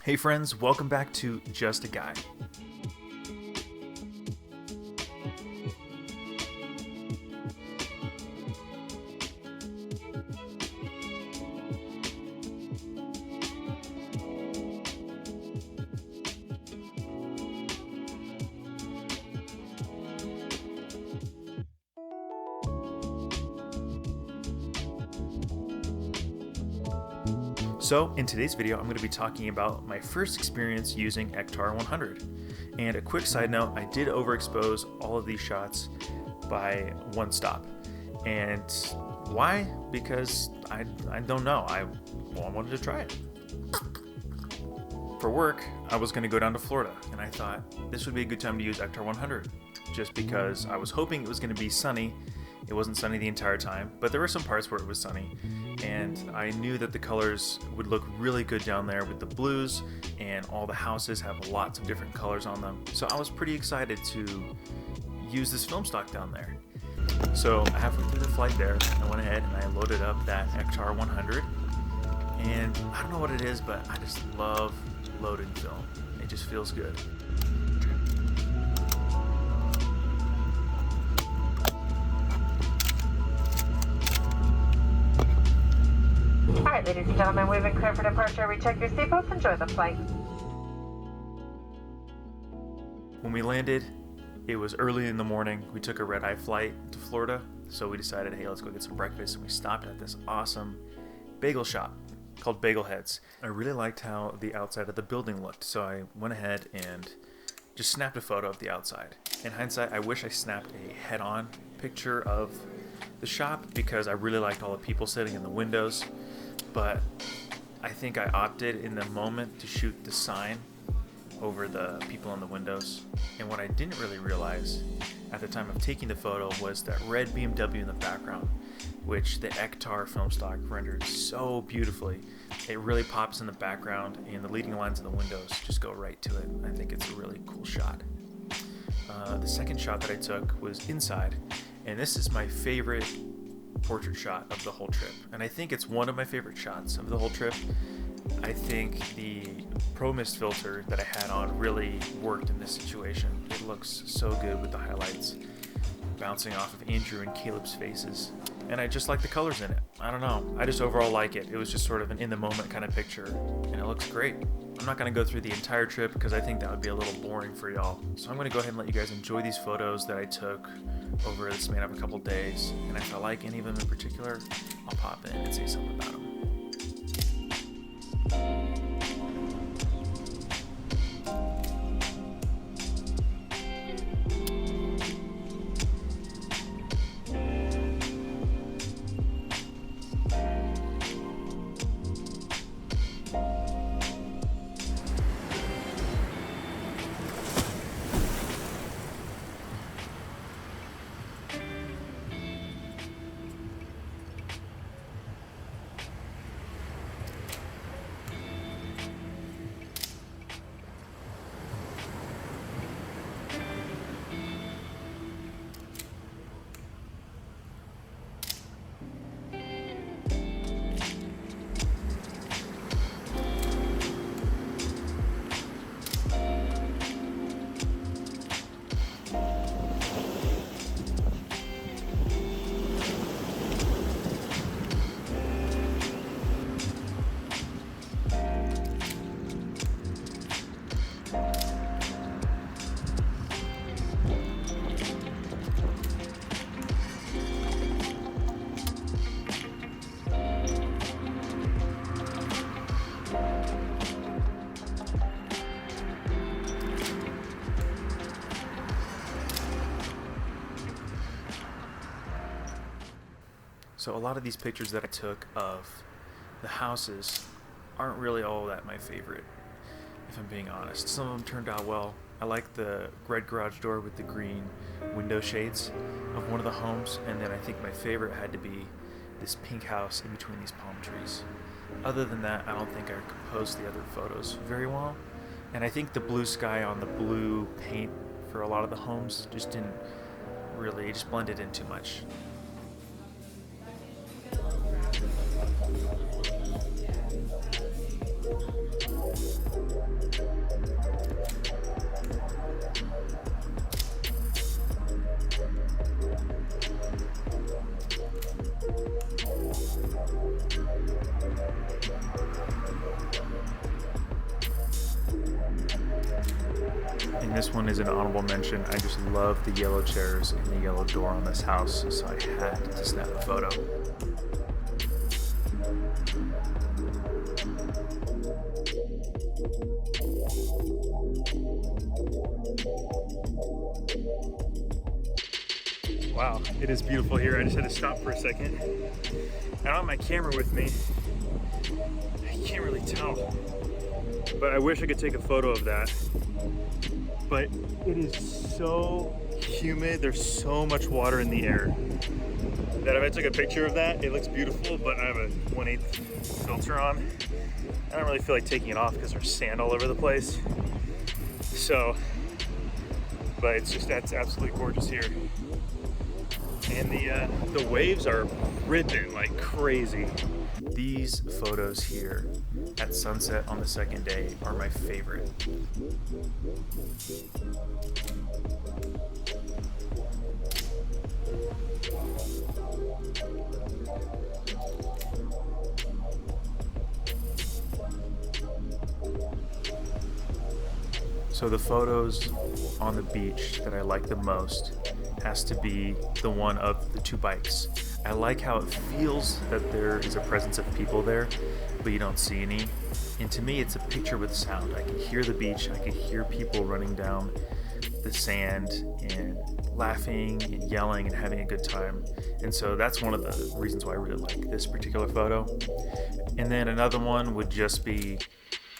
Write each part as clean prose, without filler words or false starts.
Hey friends, welcome back to Just a Guy. So in today's video, I'm going to be talking about my first experience using Ektar 100. And a quick side note, I did overexpose all of these shots by one stop. And why? Because I don't know. I wanted to try it. For work, I was going to go down to Florida, and I thought this would be a good time to use Ektar 100, just because I was hoping it was going to be sunny. It wasn't sunny the entire time, but there were some parts where it was sunny, and I knew that the colors would look really good down there with the blues, and all the houses have lots of different colors on them. So I was pretty excited to use this film stock down there. So halfway through the flight there, I went ahead and I loaded up that Ektar 100, and I don't know what it is, but I just love loading film. It just feels good. Alright, ladies and gentlemen, we've been cleared for departure. Recheck your seatbelts. Enjoy the flight. When we landed, it was early in the morning. We took a red-eye flight to Florida, so we decided, hey, let's go get some breakfast, and we stopped at this awesome bagel shop called Bagel Heads. I really liked how the outside of the building looked, so I went ahead and just snapped a photo of the outside. In hindsight, I wish I snapped a head-on picture of the shop because I really liked all the people sitting in the windows, but I think I opted in the moment to shoot the sign over the people in the windows. And what I didn't really realize at the time of taking the photo was that red BMW in the background, which the Ektar film stock rendered so beautifully. It really pops in the background, and the leading lines of the windows just go right to it. I think it's a really cool shot. The second shot that I took was inside, and this is my favorite portrait shot of the whole trip, and I think it's one of my favorite shots of the whole trip. I think the Pro Mist filter that I had on really worked in this situation. It looks so good with the highlights bouncing off of Andrew and Caleb's faces, and I just like the colors in it. I don't know, I just overall like it. It was just sort of an in the moment kind of picture, and it looks great. I'm not going to go through the entire trip because I think that would be a little boring for y'all. So I'm going to go ahead and let you guys enjoy these photos that I took over the span of a couple days. And if I like any of them in particular, I'll pop in and say something about them. So a lot of these pictures that I took of the houses aren't really all that my favorite, if I'm being honest. Some of them turned out well. I like the red garage door with the green window shades of one of the homes, and then I think my favorite had to be this pink house in between these palm trees. Other than that, I don't think I composed the other photos very well, and I think the blue sky on the blue paint for a lot of the homes just didn't really, it just blended in too much. And this one is an honorable mention. I just love the yellow chairs and the yellow door on this house, so I had to snap a photo. Wow, it is beautiful here. I just had to stop for a second. I don't have my camera with me. I can't really tell, but I wish I could take a photo of that. But it is so humid. There's so much water in the air that if I took a picture of that, it looks beautiful, but I have a 1/8 filter on. I don't really feel like taking it off because there's sand all over the place. So, but it's just, that's absolutely gorgeous here. And the waves are ripping like crazy. These photos here at sunset on the second day are my favorite. So the photos on the beach that I like the most has to be the one of the two bikes. I like how it feels that there is a presence of people there, but you don't see any. And to me, it's a picture with sound. I can hear the beach, I can hear people running down the sand and laughing and yelling and having a good time. And so that's one of the reasons why I really like this particular photo. And then another one would just be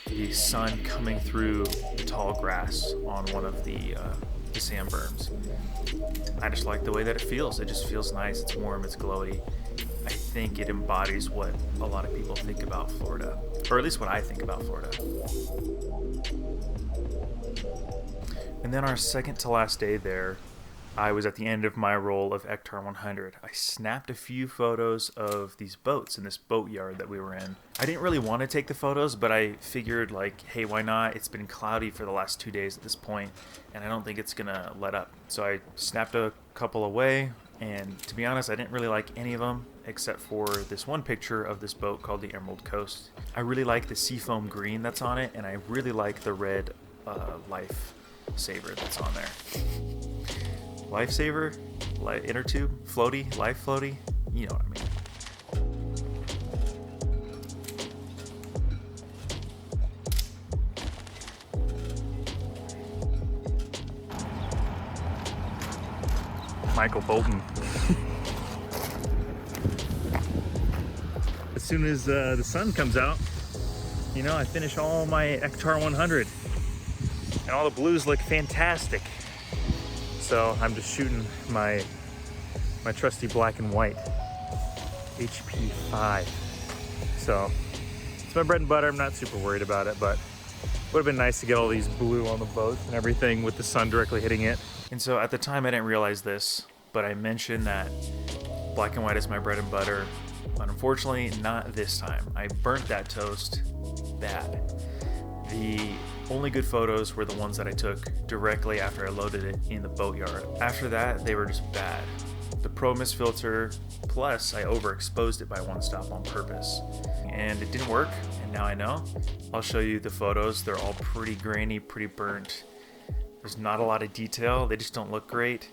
the sun coming through the tall grass on one of the sand berms. I just like the way that it feels. It just feels nice. It's warm. It's glowy. I think it embodies what a lot of people think about Florida, or at least what I think about Florida. And then our second to last day there, I was at the end of my roll of Ektar 100. I snapped a few photos of these boats in this boat yard that we were in. I didn't really want to take the photos, but I figured like, hey, why not? It's been cloudy for the last 2 days at this point, and I don't think it's gonna let up. So I snapped a couple away, and to be honest, I didn't really like any of them except for this one picture of this boat called the Emerald Coast. I really like the seafoam green that's on it, and I really like the red life saver that's on there. Lifesaver, inner tube, floaty, life floaty, you know what I mean. Michael Bolton. As soon as the sun comes out, you know, I finish all my Ektar 100, and all the blues look fantastic. So I'm just shooting my trusty black and white HP 5. So it's my bread and butter. I'm not super worried about it, but it would have been nice to get all these blue on the boats and everything with the sun directly hitting it. And so at the time I didn't realize this, but I mentioned that black and white is my bread and butter. But unfortunately, not this time. I burnt that toast bad. The only good photos were the ones that I took directly after I loaded it in the boatyard. After that, they were just bad. The Pro Mist filter, plus I overexposed it by one stop on purpose. And it didn't work, and now I know. I'll show you the photos. They're all pretty grainy, pretty burnt. There's not a lot of detail. They just don't look great.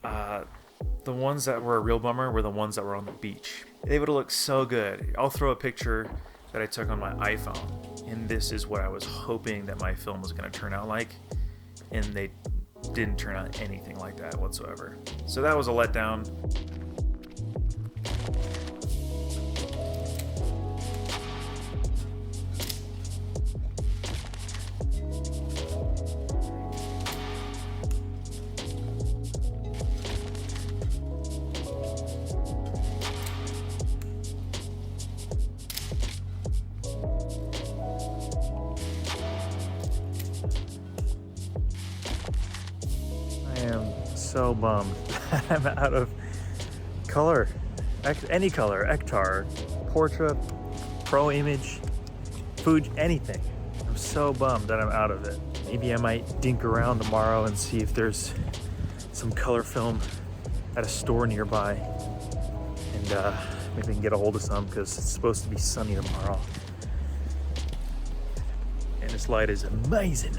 The ones that were a real bummer were the ones that were on the beach. They would have looked so good. I'll throw a picture that I took on my iPhone, and this is what I was hoping that my film was going to turn out like, and they didn't turn out anything like that whatsoever. So that was a letdown. So bummed that I'm out of color, any color, Ektar, Portra, Pro Image, Fuji, anything. I'm so bummed that I'm out of it. Maybe I might dink around tomorrow and see if there's some color film at a store nearby, and maybe I can get a hold of some, because it's supposed to be sunny tomorrow. And this light is amazing.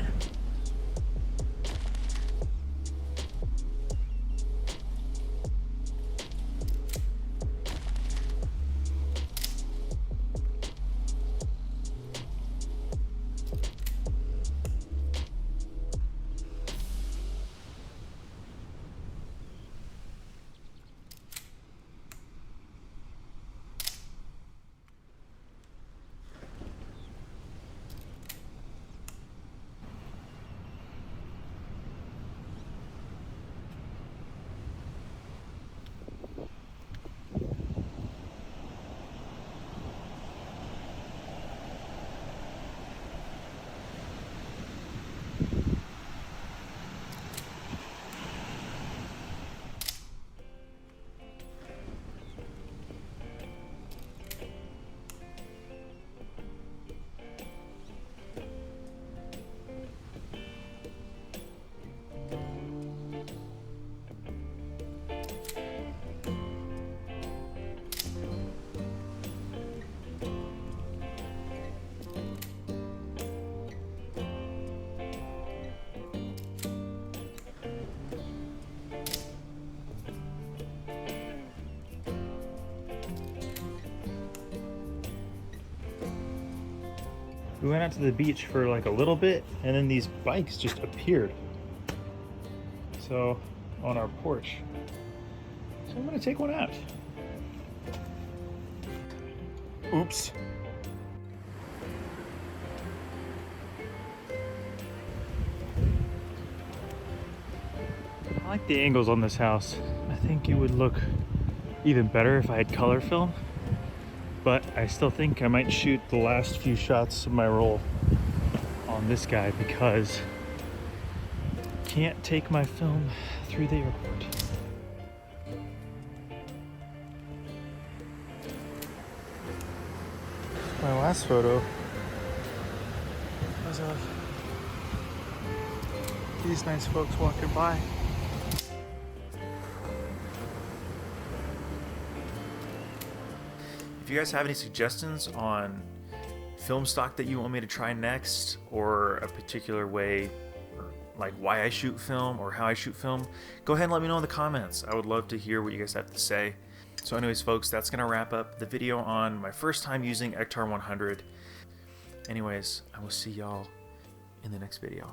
We went out to the beach for like a little bit, and then these bikes just appeared. So, on our porch. So I'm gonna take one out. Oops. I like the angles on this house. I think it would look even better if I had color film, but I still think I might shoot the last few shots of my roll on this guy because I can't take my film through the airport. My last photo was of these nice folks walking by. If you guys have any suggestions on film stock that you want me to try next, or a particular way, or like why I shoot film or how I shoot film, go ahead and let me know in the comments. I would love to hear what you guys have to say. So anyways, folks, that's gonna wrap up the video on my first time using Ektar 100. Anyways, I will see y'all in the next video.